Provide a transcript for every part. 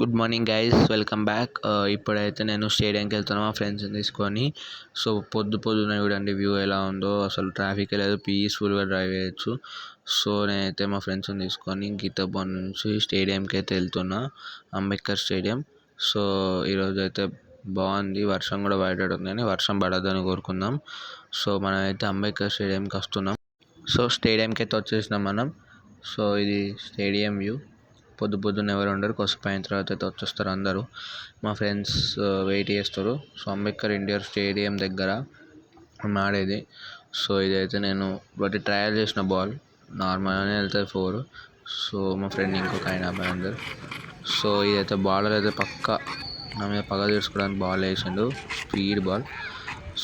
Good morning guys, welcome back. ఇప్పుడైతే నేను స్టేడియంకి వెళ్తాను మా ఫ్రెండ్స్ని తీసుకొని. సో పొద్దున చూడండి వ్యూ ఎలా ఉందో, అసలు ట్రాఫిక్ లేదు, పీస్ఫుల్గా డ్రైవ్ చేయొచ్చు. సో నేనైతే మా ఫ్రెండ్స్ని తీసుకొని గీతాభవన్ నుంచి స్టేడియంకి అయితే వెళ్తున్నా, అంబేద్కర్ స్టేడియం. సో ఈరోజు అయితే బాగుంది, వర్షం కూడా పడేటట్టుంది కానీ వర్షం పడద్దని కోరుకుందాం. సో మనం అయితే అంబేద్కర్ స్టేడియంకి వస్తున్నాం. సో స్టేడియంకి అయితే వచ్చేసినాం మనం. సో ఇది స్టేడియం వ్యూ. పొద్దున్న ఎవరు ఉండరు, కొద్దిసేపు అయిన తర్వాత అయితే వచ్చేస్తారు అందరూ. మా ఫ్రెండ్స్ వెయిట్ చేస్తారు. సో అంబేద్కర్ ఇండోర్ స్టేడియం దగ్గర ఆడేది. సో ఇదైతే నేను ఒకటి ట్రయల్ చేసిన బాల్, నార్మల్గానే వెళ్తుంది 4. సో మా ఫ్రెండ్ ఇంకొక ఆయన అందరు. సో ఇదైతే బాలర్ అయితే పక్క నా మీద పగ తీసుకోవడానికి బాల్ వేసిండు, speed ball.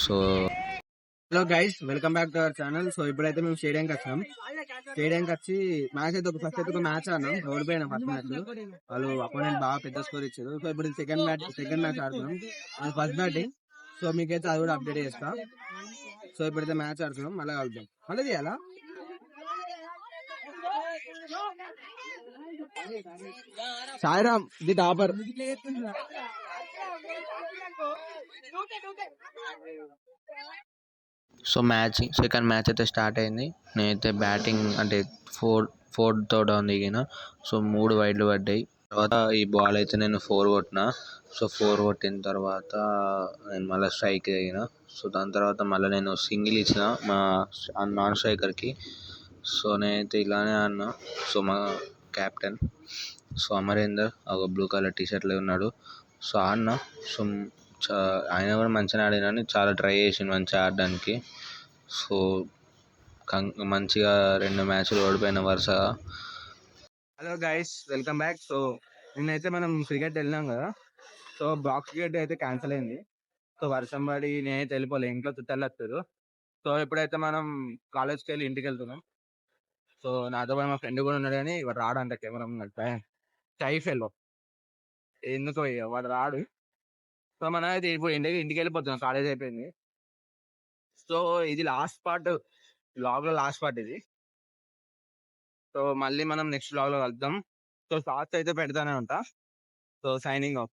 So hello guys, welcome back to our channel. So ఇప్పుడైతే మేము స్టేడియంకి వచ్చాం. స్టేడియంకి వచ్చి మ్యాచ్ అయితే ఫస్ట్ అయితే ఒక మ్యాచ్ ఆడినాం, ఓడిపోయినా ఫస్ట్ మ్యాచ్. వాళ్ళు అపోనెంట్ బాగా పెద్ద స్కోర్ ఇచ్చారు. సో ఇప్పుడు సెకండ్ మ్యాచ్ ఆడుతున్నాం, ఫస్ట్ బ్యాటింగ్. సో మీకైతే అది కూడా అప్డేట్ చేస్తా. సో ఇప్పుడైతే మ్యాచ్ ఆడుతున్నాం, మళ్ళీ కలుద్దాం. మళ్ళీ చేయాలా? Sairam the topper. So second match అయితే స్టార్ట్ అయింది. నేనైతే బ్యాటింగ్ అంటే ఫోర్తో డౌన్ దిగిన. సో 3 వైడ్లు పడ్డాయి. తర్వాత ఈ బాల్ అయితే నేను 4 కొట్టిన. సో 4 కొట్టిన తర్వాత నేను మళ్ళీ స్ట్రైక్ దిగిన. సో దాని తర్వాత మళ్ళీ నేను సింగిల్ ఇచ్చిన మా నాన్ స్ట్రైకర్కి. సో నేనైతే ఇలానే ఆడినా. సో మా కెప్టెన్ సో అమరేందర్ ఒక బ్లూ కలర్ టీషర్ట్లో ఉన్నాడు. సో ఆడినా. సో ఆయన కూడా మంచిగా ఆడినని చాలా ట్రై చేసిండు మంచిగా ఆడడానికి. సో మంచిగా 2 మ్యాచ్లు ఓడిపోయిన వరుసగా. Hello guys, welcome back. So నిన్నైతే మనం క్రికెట్ వెళ్ళినాం కదా. సో బాక్స్ క్రికెట్ అయితే క్యాన్సిల్ అయింది. సో వర్షం పడి నేనైతే వెళ్ళిపోలే, ఇంట్లో చుట్టాలు వస్తారు. సో ఇప్పుడైతే మనం కాలేజ్కి వెళ్ళి ఇంటికి వెళ్తున్నాం. సో నాతో పాటు మా ఫ్రెండ్ కూడా ఉన్నాడు, కానీ వాడు రాడంట. కెమెరా టై ఫెల్లో ఎందుకు వాడు రాడు. సో మనం అయితే ఇప్పుడు ఇంటికి వెళ్ళిపోతున్నాం, కాలేజ్ అయిపోయింది. సో ఇది లాస్ట్ పార్ట్, బ్లాగ్ లో లాస్ట్ పార్ట్ ఇది. సో మళ్ళీ మనం నెక్స్ట్ బ్లాగ్ లో కలుద్దాం. సో షార్ట్స్ అయితే పెడతానే ఉంటా. So signing off.